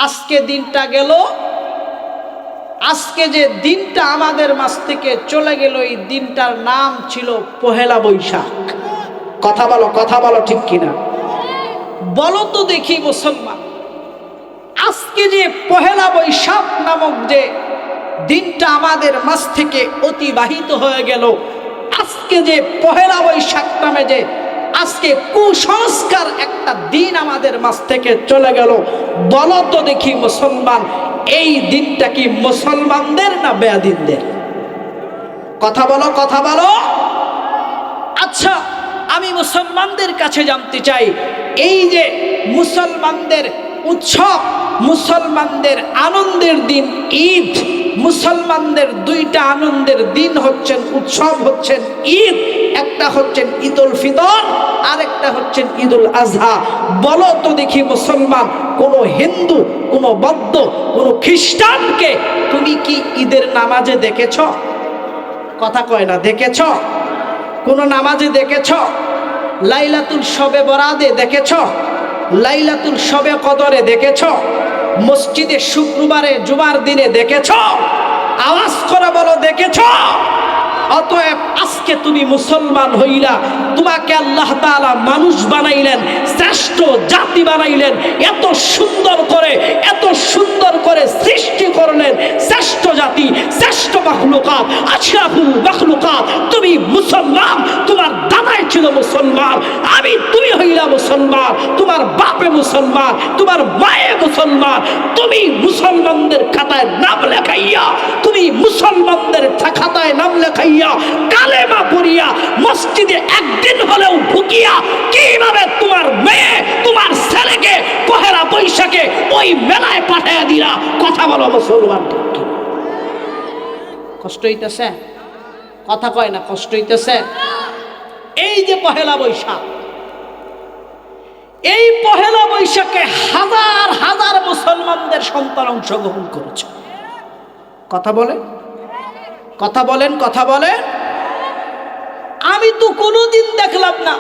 আজকে দিনটা গেল, আজকে যে দিনটা আমাদের মাঝ থেকে চলে গেল, এই দিনটার নাম ছিল পহেলা বৈশাখ। কথা বলো ঠিক কিনা? বলো তো দেখি মুসলমান, আজকে যে পহেলা বৈশাখ নামক যে দিনটা আমাদের মাঝ থেকে অতিবাহিত হয়ে গেল, আজকে যে পহেলা বৈশাখ নামে যে আজকে কুসংস্কার একটা দিন আমাদের মাঝ থেকে চলে গেল, বলো তো দেখি মুসলমান, এই দিনটা কি মুসলমানদের না বেয়াদিনদের? কথা বলো। আচ্ছা, আমি মুসলমানদের কাছে জানতে চাই, এই যে মুসলমানদের উৎসব, মুসলমানদের আনন্দের দিন ঈদ, মুসলমানদের দুইটা আনন্দের দিন হচ্ছেন, উৎসব হচ্ছেন ঈদ, একটা হচ্ছেন ঈদুল ফিতর আর একটা হচ্ছেন ঈদুল আজহা। বলো তো দেখি মুসলমান, কোন হিন্দু, কোন বৌদ্ধ, কোন খ্রিস্টানকে তুমি কি ঈদের নামাজে দেখেছ? কথা কয় না, দেখেছ? কোন নামাজে দেখেছ? লাইলাতুল শবে বরাতে দেখেছ? লাইলাতুল শবে কদরে দেখেছ? মসজিদে শুক্রবারে জুমার দিনে দেখেছ? আওয়াজ করে বলো, দেখেছ? অতএব আজকে তুমি মুসলমান হইলা, তোমাকে আল্লাহ তাআলা মানুষ বানাইলেন, শ্রেষ্ঠ জাতি বানাইলেন, এত সুন্দর করে সৃষ্টি করলেন, শ্রেষ্ঠ জাতি, শ্রেষ্ঠ মাখলুকাত, আশরাফুল মাখলুকাত। তুমি মুসলমান, তোমার দাদাই ছিল মুসলমান, তুমি হইলা মুসলমান, তোমার বাপে মুসলমান, তোমার মায়ে মুসলমান। তুমি মুসলমানদের খাতায় নাম লেখাইয়া, তুমি মুসলমানদের খাতায় নাম লেখাইয়া কালেমা পড়িয়া মসজিদে একদিন হলেও ঢুকিয়া কিভাবে তোমার মেয়ে, তোমার ছেলেকে পহেলা বৈশাখে ওই মেলায় পাঠাইয়া দিলা? কথা বলো মুসলমান, কষ্ট হইতেছে? কথা কয় না, কষ্ট হইতেছে? এই যে পহেলা বৈশাখ, এই পহেলা বৈশাখে হাজার হাজার মুসলমানদের সন্তান অংশগ্রহণ করেছে। কথা বলেন। আমি তো কোনোদিন দেখলাম না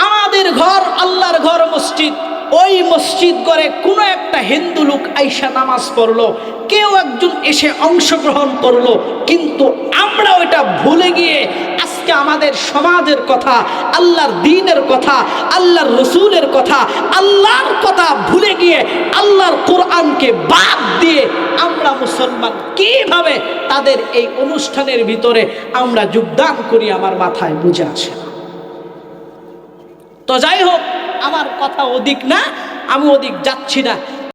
আমাদের ঘর, আল্লাহর ঘর মসজিদ, ওই মসজিদ ঘরে কোনো একটা হিন্দু লোক আইসা নামাজ পড়লো, কেউ একজন এসে অংশগ্রহণ করলো, কিন্তু আমরা ওইটা ভুলে গিয়ে আজকে আমাদের সমাজের কথা, আল্লাহর দ্বীনের কথা, আল্লাহর রসুলের কথা, আল্লাহর কথা ভুলে গিয়ে আল্লাহর কোরআনকে বাদ দিয়ে আমরা মুসলমান কিভাবে তাদের এই অনুষ্ঠানের ভিতরে আমরা যোগদান করি, আমার মাথায় বুঝে আসে না। তো যাই হোক, আমার কথা ওদিক না, আমি ওদিক যাচ্ছি না।